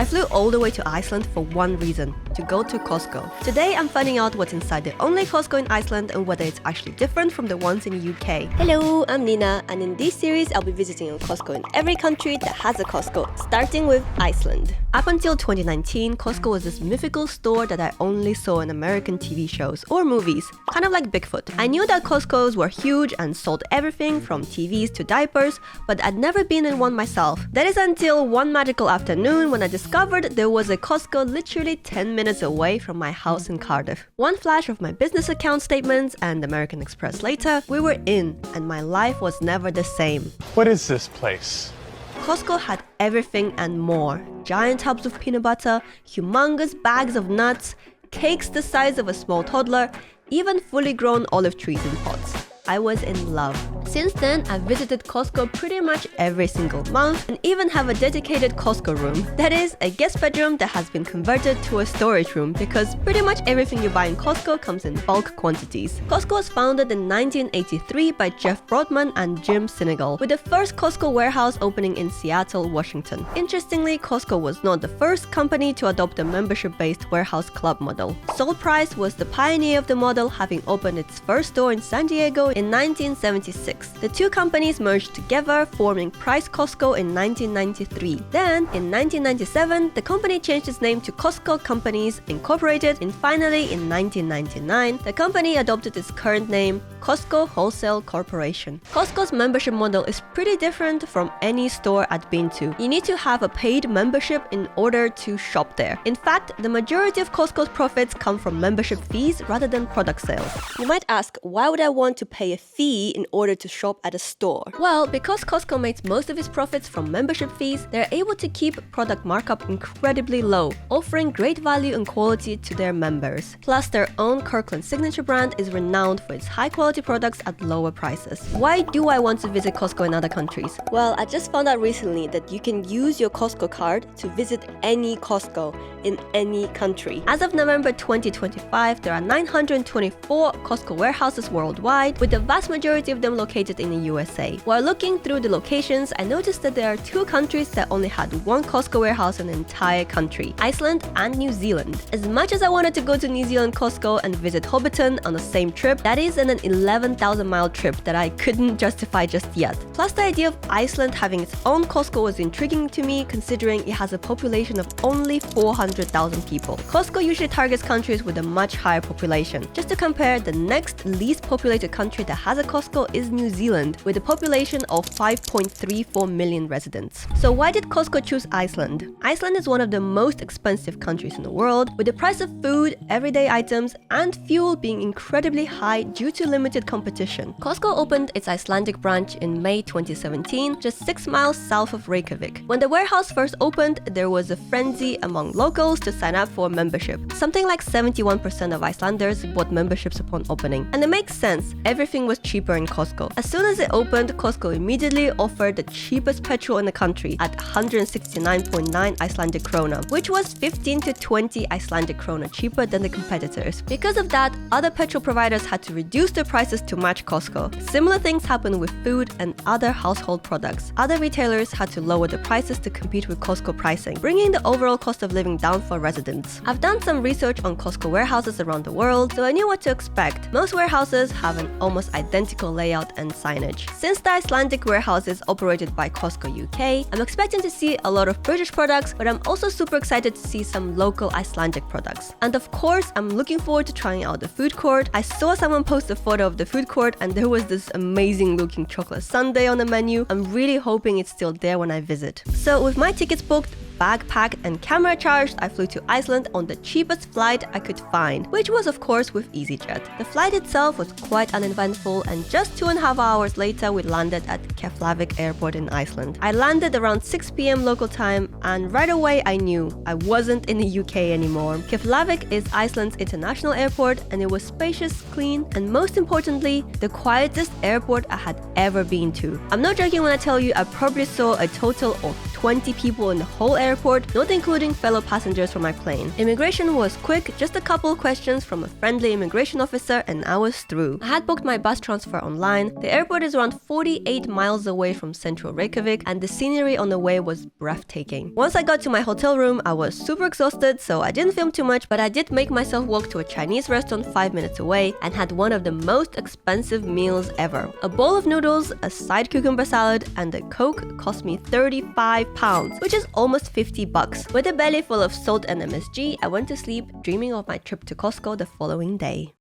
I flew all the way to Iceland for one reason, to go to Costco. Today I'm finding out what's inside the only Costco in Iceland and whether it's actually different from the ones in the UK. Hello, I'm Nina, and in this series I'll be visiting a Costco in every country that has a Costco, starting with Iceland. Up until 2019, Costco was this mythical store that I only saw in American TV shows or movies, kind of like Bigfoot. I knew that Costco's were huge and sold everything from TVs to diapers, but I'd never been in one myself. That is until one magical afternoon when I discovered there was a Costco literally 10 minutes away from my house in Cardiff. One flash of my business account statements and American Express later, we were in, and my life was never the same. What is this place? Costco had everything and more. Giant tubs of peanut butter, humongous bags of nuts, cakes the size of a small toddler, even fully grown olive trees in pots. I was in love. Since then, I've visited Costco pretty much every single month and even have a dedicated Costco room. That is, a guest bedroom that has been converted to a storage room because pretty much everything you buy in Costco comes in bulk quantities. Costco was founded in 1983 by Jeff Broadman and Jim Sinegal, with the first Costco warehouse opening in Seattle, Washington. Interestingly, Costco was not the first company to adopt a membership-based warehouse club model. Sol Price was the pioneer of the model, having opened its first store in San Diego in 1976. The two companies merged together, forming Price Costco in 1993. Then, in 1997, the company changed its name to Costco Companies Incorporated, and finally, in 1999, the company adopted its current name, Costco Wholesale Corporation. Costco's membership model is pretty different from any store I'd been to. You need to have a paid membership in order to shop there. In fact, the majority of Costco's profits come from membership fees rather than product sales. You might ask, why would I want to pay a fee in order to shop at a store? Well, because Costco makes most of its profits from membership fees, they're able to keep product markup incredibly low, offering great value and quality to their members. Plus, their own Kirkland signature brand is renowned for its high-quality products at lower prices. Why do I want to visit Costco in other countries? Well, I just found out recently that you can use your Costco card to visit any Costco in any country. As of November 2025, there are 924 Costco warehouses worldwide, with the vast majority of them located in the USA. While looking through the locations, I noticed that there are two countries that only had one Costco warehouse in the entire country: Iceland and New Zealand. As much as I wanted to go to New Zealand Costco and visit Hobbiton on the same trip, that is an 11,000-mile trip that I couldn't justify just yet. Plus, the idea of Iceland having its own Costco was intriguing to me, considering it has a population of only 400,000 people. Costco usually targets countries with a much higher population. Just to compare, the next least populated country that has a Costco is New Zealand, with a population of 5.34 million residents. So why did Costco choose Iceland? Iceland is one of the most expensive countries in the world, with the price of food, everyday items, and fuel being incredibly high due to limited competition. Costco opened its Icelandic branch in May 2017, just 6 miles south of Reykjavik. When the warehouse first opened, there was a frenzy among locals to sign up for membership. Something like 71% of Icelanders bought memberships upon opening. And it makes sense, everything was cheaper in Costco. As soon as it opened, Costco immediately offered the cheapest petrol in the country at 169.9 Icelandic krona, which was 15 to 20 Icelandic krona cheaper than the competitors. Because of that, other petrol providers had to reduce their prices to match Costco. Similar things happened with food and other household products. Other retailers had to lower the prices to compete with Costco pricing, bringing the overall cost of living down for residents. I've done some research on Costco warehouses around the world, so I knew what to expect. Most warehouses have an almost identical layout and signage. Since the Icelandic warehouse is operated by Costco UK, I'm expecting to see a lot of British products, but I'm also super excited to see some local Icelandic products. And of course, I'm looking forward to trying out the food court. I saw someone post a photo of the food court and there was this amazing looking chocolate sundae on the menu. I'm really hoping it's still there when I visit. So with my tickets booked, bag packed and camera charged, I flew to Iceland on the cheapest flight I could find, which was of course with EasyJet. The flight itself was quite uneventful, and just 2.5 hours later we landed at Keflavik airport in Iceland. I landed around 6 p.m. local time, and right away I knew I wasn't in the UK anymore. Keflavik is Iceland's international airport, and it was spacious, clean, and most importantly, the quietest airport I had ever been to. I'm not joking when I tell you I probably saw a total of 20 people in the whole airport, not including fellow passengers from my plane. Immigration was quick, just a couple questions from a friendly immigration officer and I was through. I had booked my bus transfer online. The airport is around 48 miles away from central Reykjavik and the scenery on the way was breathtaking. Once I got to my hotel room, I was super exhausted, so I didn't film too much, but I did make myself walk to a Chinese restaurant 5 minutes away and had one of the most expensive meals ever. A bowl of noodles, a side cucumber salad, and a Coke cost me £35, which is almost 50 bucks. With a belly full of salt and MSG, I went to sleep dreaming of my trip to Costco the following day.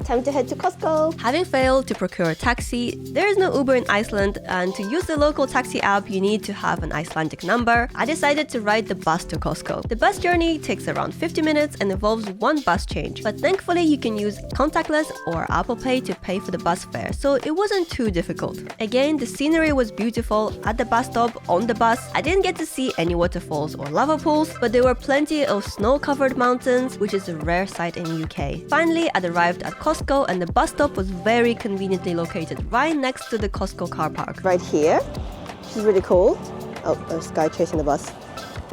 Time to head to Costco. Having failed to procure a taxi, there is no Uber in Iceland, and to use the local taxi app, you need to have an Icelandic number. I decided to ride the bus to Costco. The bus journey takes around 50 minutes and involves one bus change, but thankfully you can use contactless or Apple Pay to pay for the bus fare, so it wasn't too difficult. Again, the scenery was beautiful. At the bus stop, on the bus, I didn't get to see any waterfalls or lava pools, but there were plenty of snow-covered mountains, which is a rare sight in UK. Finally, I arrived at Costco and the bus stop was very conveniently located right next to the Costco car park. Right here, which is really cool. Oh, there's a guy chasing the bus.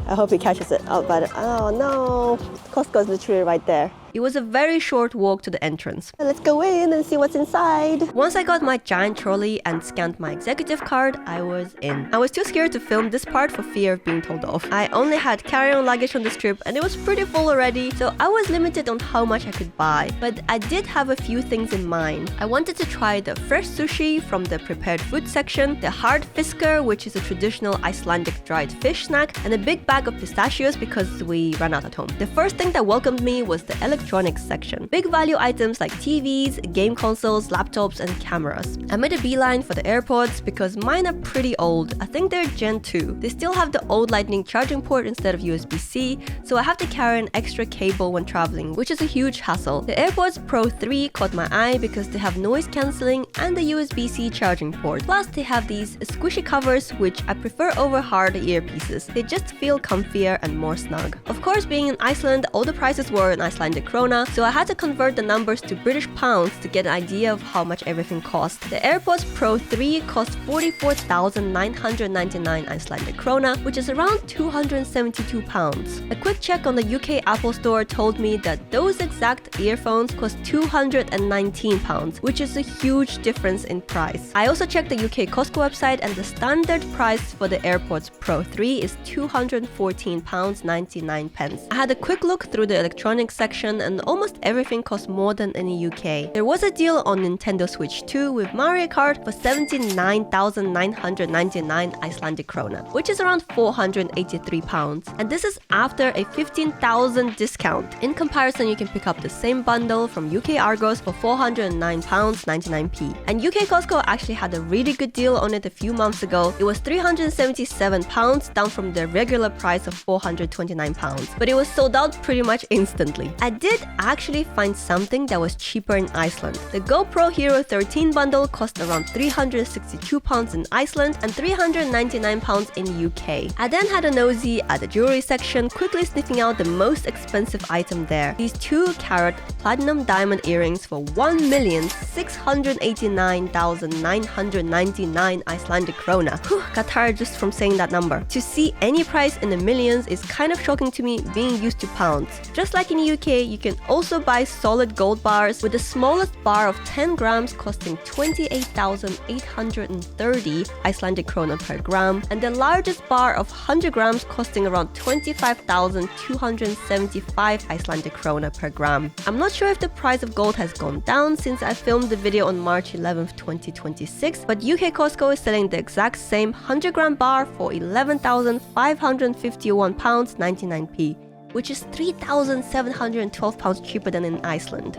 I hope he catches it. Oh, but oh no, Costco is literally right there. It was a very short walk to the entrance. Let's go in and see what's inside. Once I got my giant trolley and scanned my executive card, I was in. I was too scared to film this part for fear of being told off. I only had carry-on luggage on this trip and it was pretty full already, so I was limited on how much I could buy. But I did have a few things in mind. I wanted to try the fresh sushi from the prepared food section, the harðfiskur, which is a traditional Icelandic dried fish snack, and a big bag of pistachios because we ran out at home. The first thing that welcomed me was the electronics section. Big value items like TVs, game consoles, laptops, and cameras. I made a beeline for the AirPods because mine are pretty old. I think they're Gen 2. They still have the old lightning charging port instead of USB-C, so I have to carry an extra cable when traveling, which is a huge hassle. The AirPods Pro 3 caught my eye because they have noise cancelling and the USB-C charging port. Plus, they have these squishy covers, which I prefer over hard earpieces. They just feel comfier and more snug. Of course, being in Iceland, all the prices were in Icelandic krona, so I had to convert the numbers to British pounds to get an idea of how much everything cost. The AirPods Pro 3 cost 44,999 Icelandic krona, which is around 272 pounds. A quick check on the UK Apple Store told me that those exact earphones cost 219 pounds, which is a huge difference in price. I also checked the UK Costco website and the standard price for the AirPods Pro 3 is £214.99. I had a quick look through the electronics section and almost everything costs more than in the UK. There was a deal on Nintendo Switch 2 with Mario Kart for 79,999 Icelandic krona, which is around 483 pounds. And this is after a 15,000 discount. In comparison, you can pick up the same bundle from UK Argos for £409.99. And UK Costco actually had a really good deal on it a few months ago. It was £377, down from the regular price of £429, but it was sold out pretty much instantly. I did actually find something that was cheaper in Iceland. The GoPro Hero 13 bundle cost around £362 in Iceland and £399 in UK. I then had a nosy at the jewelry section, quickly sniffing out the most expensive item there. These 2-carat platinum diamond earrings for 1,689,999 Icelandic krona. Whew, got tired just from saying that number. To see any price in the millions is kind of shocking to me, being used to pounds. Just like in the UK, you can also buy solid gold bars, with the smallest bar of 10 grams costing 28,830 Icelandic krona per gram, and the largest bar of 100 grams costing around 25,275 Icelandic krona per gram. I'm not sure if the price of gold has gone down since I filmed the video on March 11th, 2026, but UK Costco is selling the exact same 100 gram bar for £11,551.99, which is £3,712 cheaper than in Iceland.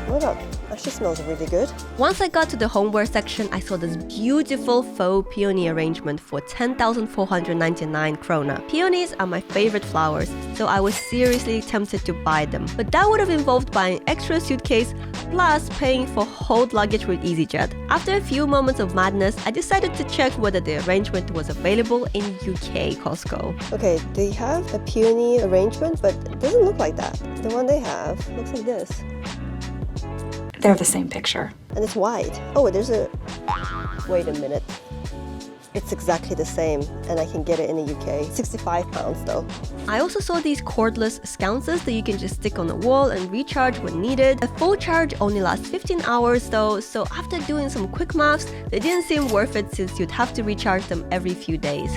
What about a actually smells really good. Once I got to the homeware section, I saw this beautiful faux peony arrangement for 10,499 krona. Peonies are my favorite flowers, so I was seriously tempted to buy them. But that would have involved buying extra suitcase plus paying for hold luggage with EasyJet. After a few moments of madness, I decided to check whether the arrangement was available in UK Costco. Okay, they have a peony arrangement, but it doesn't look like that. The one they have looks like this. They're the same picture. And it's white. Oh, there's a... Wait a minute. It's exactly the same, and I can get it in the UK. £65 though. I also saw these cordless sconces that you can just stick on the wall and recharge when needed. A full charge only lasts 15 hours though, so after doing some quick maths, they didn't seem worth it since you'd have to recharge them every few days.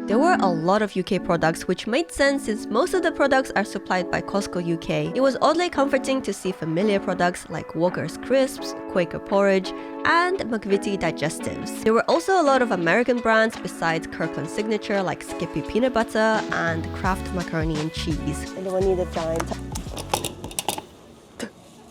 There were a lot of UK products, which made sense since most of the products are supplied by Costco UK. It was oddly comforting to see familiar products like Walker's Crisps, Quaker Porridge, and McVitie Digestives. There were also a lot of American brands besides Kirkland Signature like Skippy Peanut Butter and Kraft Macaroni and Cheese. Anyone need a giant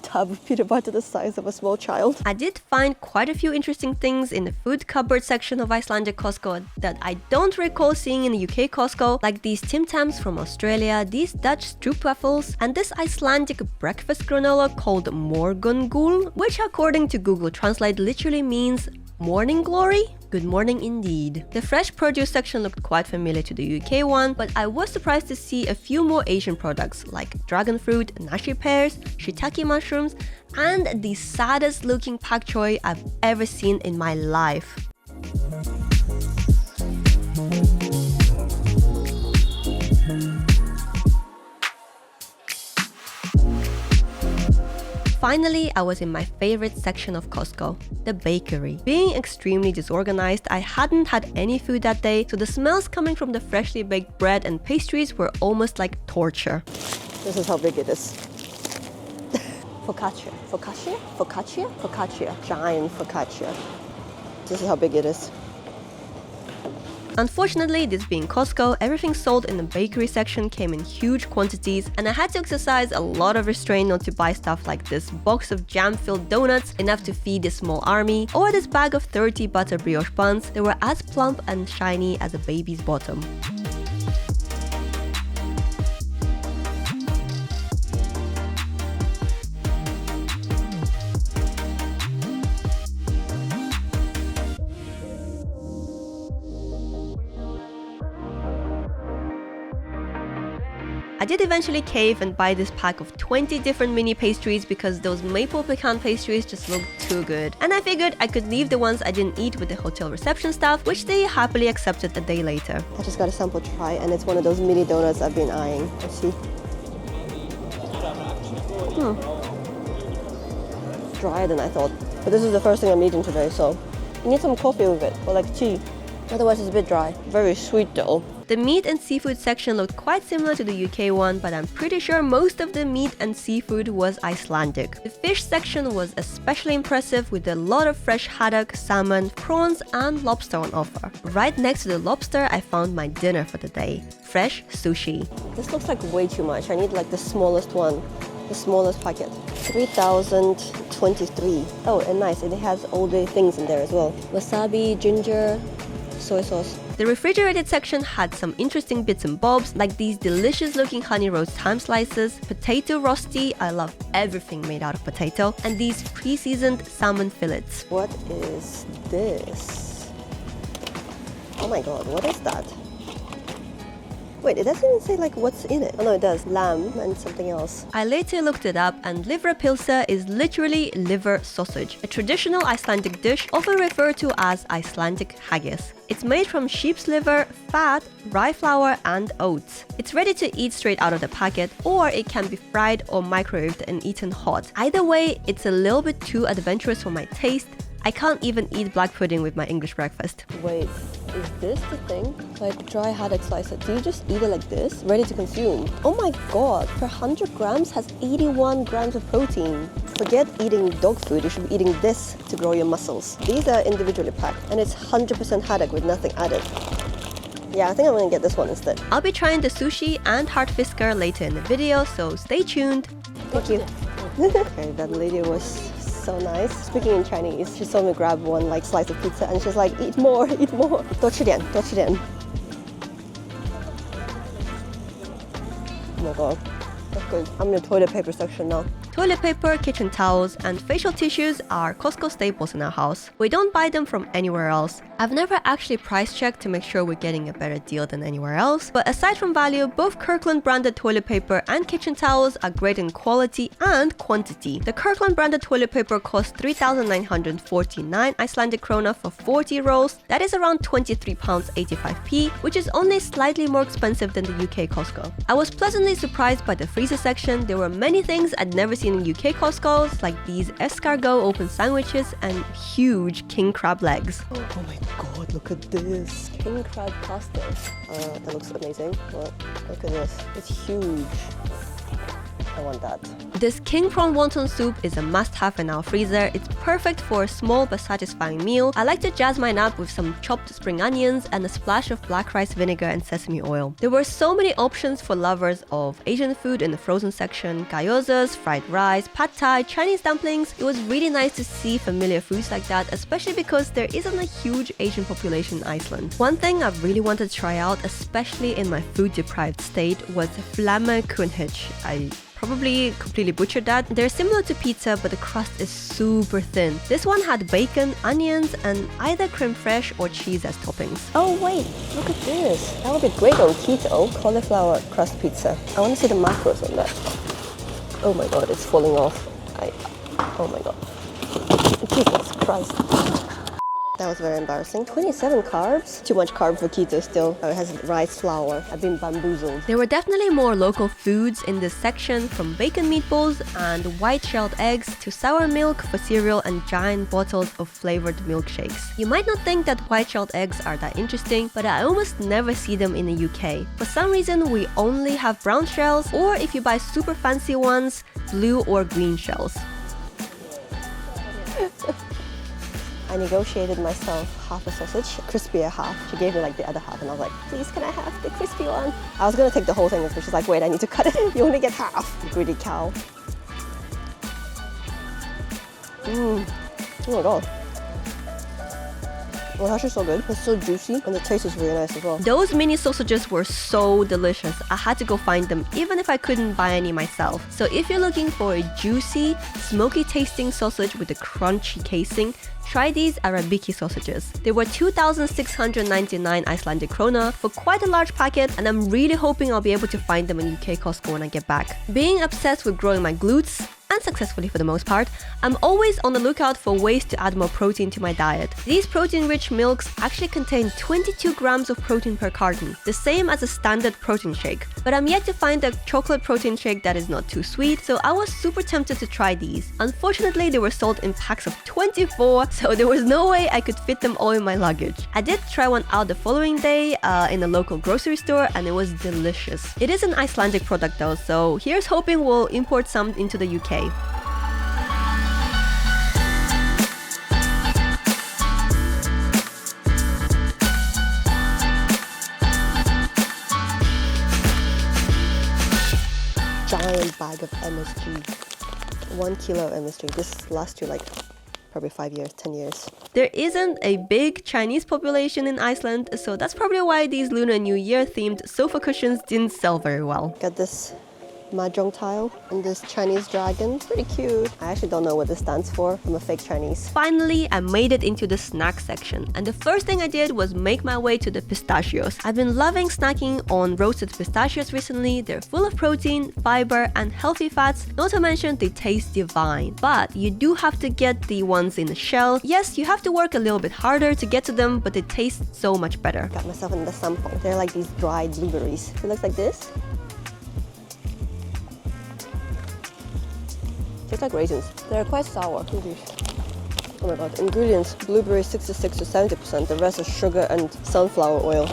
tub of peanut butter the size of a small child? I did find quite a few interesting things in the food cupboard section of Icelandic Costco that I don't recall seeing in the UK Costco, like these Tim Tams from Australia, these Dutch stroopwafels, and this Icelandic breakfast granola called morgungul, which according to Google Translate literally means morning glory? Good morning indeed. The fresh produce section looked quite familiar to the UK one, but I was surprised to see a few more Asian products like dragon fruit, nashi pears, shiitake mushrooms, and the saddest looking pak choi I've ever seen in my life. Finally, I was in my favorite section of Costco, the bakery. Being extremely disorganized, I hadn't had any food that day, so the smells coming from the freshly baked bread and pastries were almost like torture. This is how big it is. Focaccia, focaccia, focaccia, focaccia, giant focaccia. This is how big it is. Unfortunately, this being Costco, everything sold in the bakery section came in huge quantities, and I had to exercise a lot of restraint not to buy stuff like this box of jam-filled donuts, enough to feed a small army, or this bag of 30 butter brioche buns that were as plump and shiny as a baby's bottom. I did eventually cave and buy this pack of 20 different mini pastries because those maple pecan pastries just looked too good. And I figured I could leave the ones I didn't eat with the hotel reception staff, which they happily accepted a day later. I just got a sample try, and it's one of those mini donuts I've been eyeing. Let's see. Drier than I thought. But this is the first thing I'm eating today, so you need some coffee with it, or like tea. Otherwise it's a bit dry. Very sweet though. The meat and seafood section looked quite similar to the UK one, but I'm pretty sure most of the meat and seafood was Icelandic. The fish section was especially impressive with a lot of fresh haddock, salmon, prawns and lobster on offer. Right next to the lobster, I found my dinner for the day. Fresh sushi. This looks like way too much. I need like the smallest one. The smallest packet. 3,023. Oh, and nice. It has all the things in there as well. Wasabi, ginger, soy sauce. The refrigerated section had some interesting bits and bobs, like these delicious looking honey roast ham slices, potato rosti, I love everything made out of potato, and these pre-seasoned salmon fillets. What is this? Oh my god, what is that? Wait, it doesn't even say like what's in it. Oh no, it does. Lamb and something else. I later looked it up, and livrapilsa is literally liver sausage, a traditional Icelandic dish often referred to as Icelandic haggis. It's made from sheep's liver, fat, rye flour and oats. It's ready to eat straight out of the packet, or it can be fried or microwaved and eaten hot. Either way, it's a little bit too adventurous for my taste. I can't even eat black pudding with my English breakfast. Wait, Is this the thing? Like dry haddock slicer. Do you just eat it like this? Ready to consume. Oh my god, per 100 grams has 81 grams of protein. Forget eating dog food, you should be eating this to grow your muscles. These are individually packed and it's 100% haddock with nothing added. Yeah, I think I'm gonna get this one instead. I'll be trying the sushi and harðfiskur later in the video, so stay tuned. Thank you. Okay, that lady was so nice. Speaking in Chinese, she saw me grab one like slice of pizza and she's like, eat more, eat more. 多吃点, 多吃点. Oh my god, that's good. I'm in the toilet paper section now. Toilet paper, kitchen towels, and facial tissues are Costco staples in our house. We don't buy them from anywhere else. I've never actually price checked to make sure we're getting a better deal than anywhere else, but aside from value, both Kirkland branded toilet paper and kitchen towels are great in quality and quantity. The Kirkland branded toilet paper costs 3,949 Icelandic krona for 40 rolls. That is around £23.85p, which is only slightly more expensive than the UK Costco. I was pleasantly surprised by the freezer section. There were many things I'd never seen in UK Costco's, like these escargot open sandwiches and huge king crab legs. Oh my god, look at this. King crab pasta. That looks amazing. Look at this. It's huge. I want that. This king prawn wonton soup is a must-have in our freezer. It's perfect for a small but satisfying meal. I like to jazz mine up with some chopped spring onions and a splash of black rice vinegar and sesame oil. There were so many options for lovers of Asian food in the frozen section. Gyozas, fried rice, pad thai, Chinese dumplings. It was really nice to see familiar foods like that, especially because there isn't a huge Asian population in Iceland. One thing I really wanted to try out, especially in my food-deprived state, was flamme kuhnhitch. I probably completely butchered that. They're similar to pizza, but the crust is super thin. This one had bacon, onions, and either creme fraiche or cheese as toppings. Oh wait, look at this. That would be great on keto. Cauliflower crust pizza. I want to see the macros on that. Oh my god, it's falling off. Oh my god. Jesus Christ. That was very embarrassing. 27 carbs? Too much carb for keto still. Oh, it has rice flour. I've been bamboozled. There were definitely more local foods in this section, from bacon meatballs and white-shelled eggs to sour milk for cereal and giant bottles of flavored milkshakes. You might not think that white-shelled eggs are that interesting, but I almost never see them in the UK. For some reason, we only have brown shells, or if you buy super fancy ones, blue or green shells. I negotiated myself half a sausage, crispier half. She gave me like the other half and I was like, please can I have the crispy one? I was gonna take the whole thing, but she's like, wait, I need to cut it. You only get half. Greedy cow. Oh my god. Oh, that's just so good. It's so juicy and the taste is really nice as well. Those mini sausages were so delicious. I had to go find them even if I couldn't buy any myself. So if you're looking for a juicy, smoky tasting sausage with a crunchy casing, try these arabiki sausages. They were 2,699 Icelandic krona for quite a large packet, and I'm really hoping I'll be able to find them in UK Costco when I get back. Being obsessed with growing my glutes, and successfully for the most part, I'm always on the lookout for ways to add more protein to my diet. These protein-rich milks actually contain 22 grams of protein per carton, the same as a standard protein shake. But I'm yet to find a chocolate protein shake that is not too sweet, so I was super tempted to try these. Unfortunately, they were sold in packs of 24, so there was no way I could fit them all in my luggage. I did try one out the following day in a local grocery store, and it was delicious. It is an Icelandic product though, so here's hoping we'll import some into the UK. Giant bag of MSG. 1 kilo of MSG. This lasts you like probably 5 years, 10 years. There isn't a big Chinese population in Iceland, so that's probably why these Lunar New Year themed sofa cushions didn't sell very well. Got this mahjong tile and this Chinese dragon. Pretty cute. I actually don't know what this stands for. I'm a fake Chinese. Finally, I made it into the snack section, and the first thing I did was make my way to the pistachios. I've been loving snacking on roasted pistachios recently. They're full of protein, fiber, and healthy fats. Not to mention they taste divine. But you do have to get the ones in the shell. Yes, you have to work a little bit harder to get to them, but they taste so much better. Got myself in the sample. They're like these dried blueberries. It looks like this. Tastes like raisins. They're quite sour. Oh my god, ingredients, blueberry 66 to 70%, the rest is sugar and sunflower oil.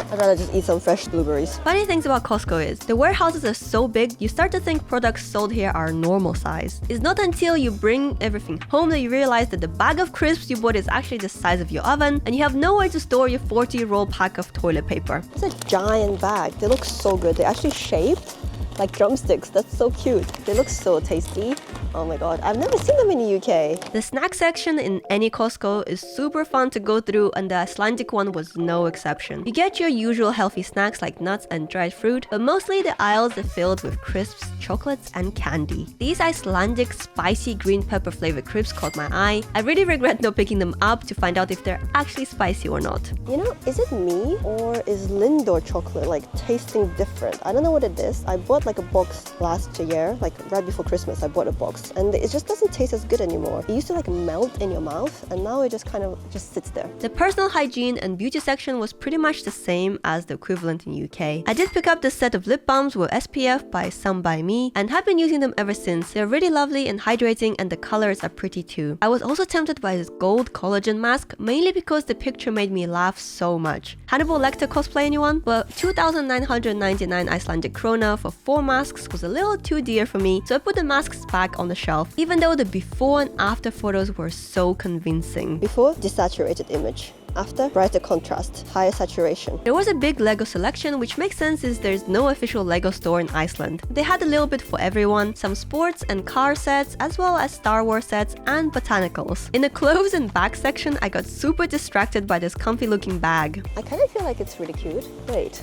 I'd rather just eat some fresh blueberries. Funny things about Costco is, the warehouses are so big, you start to think products sold here are normal size. It's not until you bring everything home that you realize that the bag of crisps you bought is actually the size of your oven, and you have nowhere to store your 40-roll pack of toilet paper. It's a giant bag. They look so good. They're actually shaped like drumsticks. That's so cute. They look so tasty. Oh my god, I've never seen them in the UK. The snack section in any Costco is super fun to go through, and the Icelandic one was no exception. You get your usual healthy snacks like nuts and dried fruit, but mostly the aisles are filled with crisps, chocolates, and candy. These Icelandic spicy green pepper flavored crisps caught my eye. I really regret not picking them up to find out if they're actually spicy or not. You know, is it me or is Lindor chocolate like tasting different? I don't know what it is. I bought like a box last year, like right before Christmas. I bought a box and it just doesn't taste as good anymore. It used to like melt in your mouth and now it just kind of just sits there. The personal hygiene and beauty section was pretty much the same as the equivalent in UK. I did pick up this set of lip balms with SPF by Some By Me and have been using them ever since. They're really lovely and hydrating and the colors are pretty too. I was also tempted by this gold collagen mask, mainly because the picture made me laugh so much. Hannibal Lecter cosplay anyone? Well, 2,999 Icelandic krona for 4 masks was a little too dear for me, so I put the masks back on the shelf, even though the before and after photos were so convincing. Before, desaturated image. After, brighter contrast, higher saturation. There was a big Lego selection, which makes sense since there's no official Lego store in Iceland. They had a little bit for everyone, some sports and car sets, as well as Star Wars sets and botanicals. In the clothes and bag section, I got super distracted by this comfy looking bag. I kind of feel like it's really cute. Wait.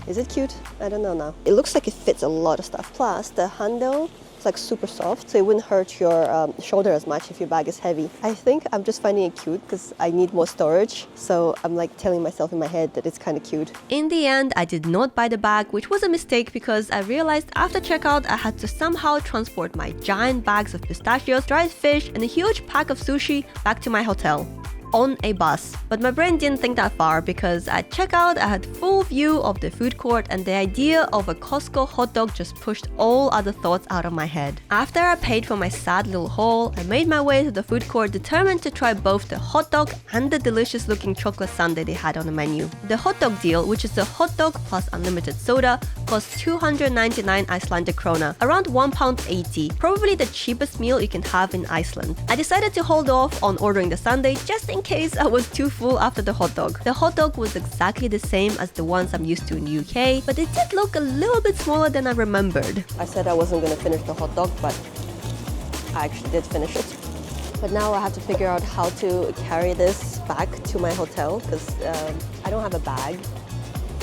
Is it cute? I don't know now. It looks like it fits a lot of stuff. Plus, the handle is like super soft, so it wouldn't hurt your shoulder as much if your bag is heavy. I think I'm just finding it cute because I need more storage, so I'm like telling myself in my head that it's kind of cute. In the end, I did not buy the bag, which was a mistake because I realized after checkout I had to somehow transport my giant bags of pistachios, dried fish, and a huge pack of sushi back to my hotel. On a bus. But my brain didn't think that far because at checkout I had full view of the food court and the idea of a Costco hot dog just pushed all other thoughts out of my head. After I paid for my sad little haul, I made my way to the food court determined to try both the hot dog and the delicious looking chocolate sundae they had on the menu. The hot dog deal, which is a hot dog plus unlimited soda, cost 299 Icelandic krona, around £1.80, probably the cheapest meal you can have in Iceland. I decided to hold off on ordering the sundae just in case I was too full after the hot dog. The hot dog was exactly the same as the ones I'm used to in the UK, but it did look a little bit smaller than I remembered. I said I wasn't going to finish the hot dog, but I actually did finish it. But now I have to figure out how to carry this back to my hotel because I don't have a bag.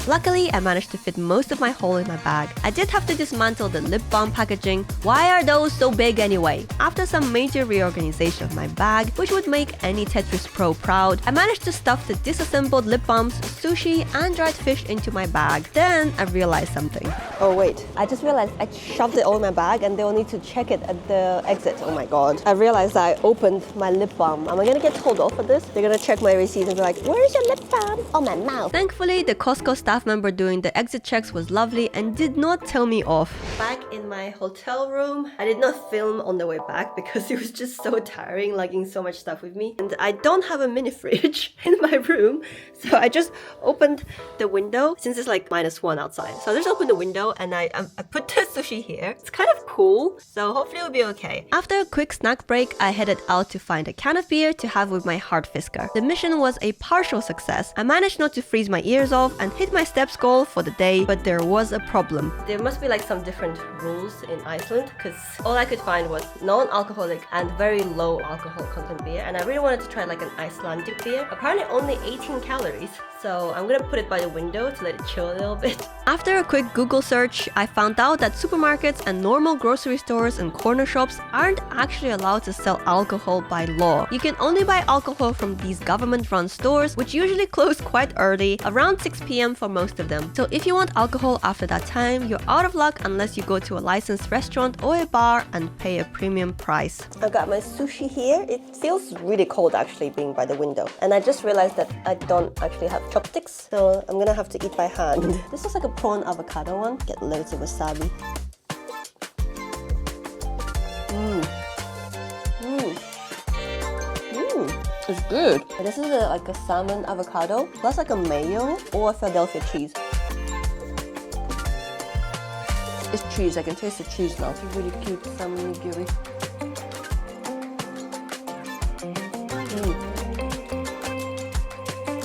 Luckily, I managed to fit most of my haul in my bag. I did have to dismantle the lip balm packaging. Why are those so big anyway? After some major reorganization of my bag, which would make any Tetris Pro proud, I managed to stuff the disassembled lip balms, sushi, and dried fish into my bag. Then I realized something. Oh wait, I just realized I shoved it all in my bag and they'll need to check it at the exit. Oh my god. I realized I opened my lip balm. Am I gonna get told off for this? They're gonna check my receipt and be like, where's your lip balm? Oh my mouth. Thankfully, the Costco staff member doing the exit checks was lovely and did not tell me off. Back in my hotel room, I did not film on the way back because it was just so tiring lugging so much stuff with me. And I don't have a mini fridge in my room, so I just opened the window since it's like -1 outside. So I just opened the window and I put the sushi here. It's kind of cool, so hopefully it'll be okay. After a quick snack break, I headed out to find a can of beer to have with my harðfiskur. The mission was a partial success. I managed not to freeze my ears off and hit my steps goal for the day, but there was a problem. There must be like some different rules in Iceland because all I could find was non-alcoholic and very low alcohol content beer, and I really wanted to try like an Icelandic beer. Apparently only 18 calories, so I'm gonna put it by the window to let it chill a little bit. After a quick Google search, I found out that supermarkets and normal grocery stores and corner shops aren't actually allowed to sell alcohol by law. You can only buy alcohol from these government-run stores, which usually close quite early, around 6 p.m. for most of them. So if you want alcohol after that time, you're out of luck unless you go to a licensed restaurant or a bar and pay a premium price. I've got my sushi here. It feels really cold actually being by the window. And I just realized that I don't actually have chopsticks, so I'm gonna have to eat by hand. This is like a prawn avocado one. Get loads of wasabi. is good. This is like a salmon avocado plus like a mayo or Philadelphia cheese. It's cheese. I can taste the cheese now. It's a really cute salmon nigiri.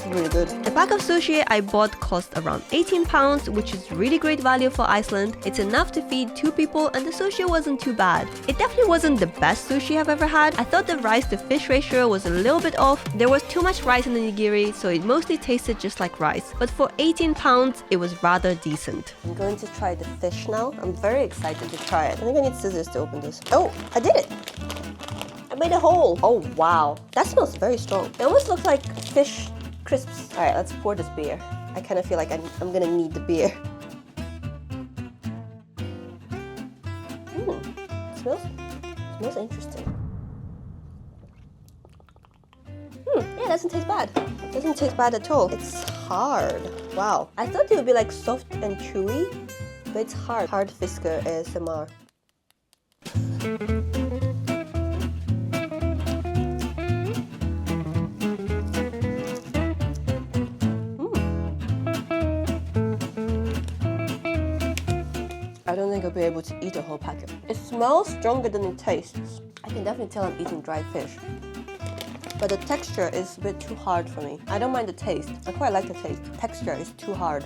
Really good. The pack of sushi I bought cost around £18, which is really great value for Iceland. It's enough to feed 2 people and the sushi wasn't too bad. It definitely wasn't the best sushi I've ever had. I thought the rice to fish ratio was a little bit off. There was too much rice in the nigiri, so it mostly tasted just like rice. But for £18, it was rather decent. I'm going to try the fish now. I'm very excited to try it. I think I need scissors to open this. Oh, I did it! I made a hole! Oh wow, that smells very strong. It almost looks like fish crisps. Alright, let's pour this beer. I kind of feel like I'm gonna need the beer. Smells interesting. Yeah, it doesn't taste bad. It doesn't taste bad at all. It's hard. Wow. I thought it would be like soft and chewy, but it's hard. Harðfiskur ASMR. I don't think I'll be able to eat a whole packet. It smells stronger than it tastes. I can definitely tell I'm eating dried fish. But the texture is a bit too hard for me. I don't mind the taste. I quite like the taste. The texture is too hard.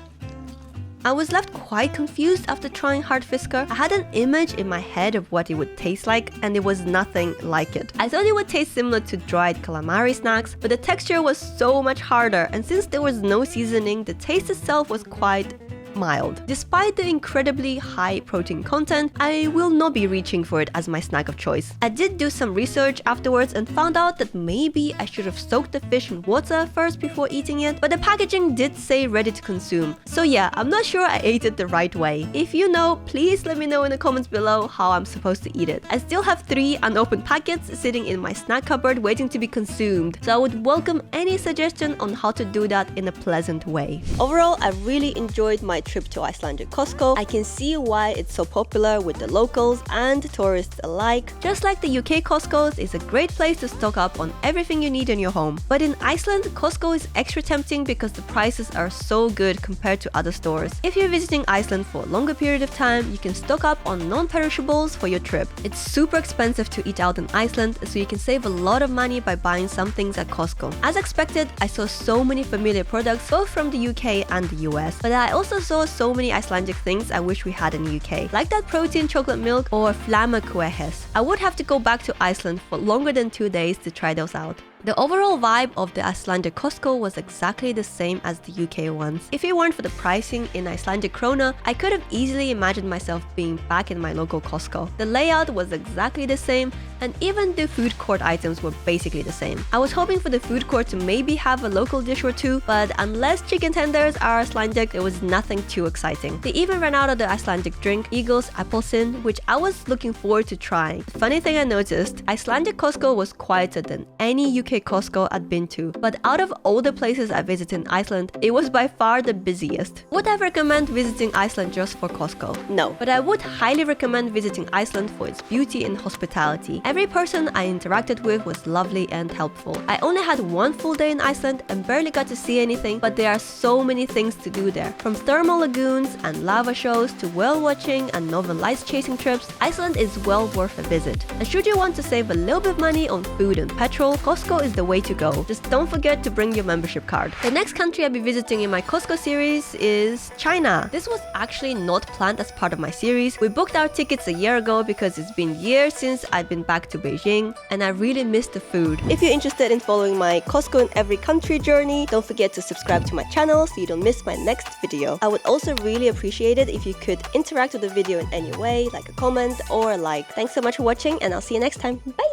I was left quite confused after trying harðfiskur. I had an image in my head of what it would taste like, and it was nothing like it. I thought it would taste similar to dried calamari snacks, but the texture was so much harder, and since there was no seasoning, the taste itself was quite mild. Despite the incredibly high protein content, I will not be reaching for it as my snack of choice. I did do some research afterwards and found out that maybe I should have soaked the fish in water first before eating it, but the packaging did say ready to consume. So yeah, I'm not sure I ate it the right way. If you know, please let me know in the comments below how I'm supposed to eat it. I still have 3 unopened packets sitting in my snack cupboard waiting to be consumed, so I would welcome any suggestion on how to do that in a pleasant way. Overall, I really enjoyed my trip to Icelandic Costco. I can see why it's so popular with the locals and tourists alike. Just like the UK Costco's, it's a great place to stock up on everything you need in your home. But in Iceland, Costco is extra tempting because the prices are so good compared to other stores. If you're visiting Iceland for a longer period of time, you can stock up on non-perishables for your trip. It's super expensive to eat out in Iceland, so you can save a lot of money by buying some things at Costco. As expected, I saw so many familiar products both from the UK and the US, but I also saw so many Icelandic things I wish we had in the UK, like that protein chocolate milk or flammakuehes. I would have to go back to Iceland for longer than 2 days to try those out. The overall vibe of the Icelandic Costco was exactly the same as the UK ones. If it weren't for the pricing in Icelandic krona, I could have easily imagined myself being back in my local Costco. The layout was exactly the same, and even the food court items were basically the same. I was hoping for the food court to maybe have a local dish or two, but unless chicken tenders are Icelandic, there was nothing too exciting. They even ran out of the Icelandic drink, Eagle's Appelsin, which I was looking forward to trying. The funny thing I noticed, Icelandic Costco was quieter than any UK Costco I'd been to, but out of all the places I visited in Iceland, it was by far the busiest. Would I recommend visiting Iceland just for Costco? No, but I would highly recommend visiting Iceland for its beauty and hospitality. Every person I interacted with was lovely and helpful. I only had 1 full day in Iceland and barely got to see anything, but there are so many things to do there. From thermal lagoons and lava shows to whale watching and northern lights chasing trips, Iceland is well worth a visit. And should you want to save a little bit of money on food and petrol, Costco is the way to go. Just don't forget to bring your membership card. The next country I'll be visiting in my Costco series is China. This was actually not planned as part of my series. We booked our tickets a year ago because it's been years since I'd been back to Beijing and I really missed the food. If you're interested in following my Costco in every country journey, don't forget to subscribe to my channel so you don't miss my next video. I would also really appreciate it if you could interact with the video in any way, like a comment or a like. Thanks so much for watching and I'll see you next time. Bye!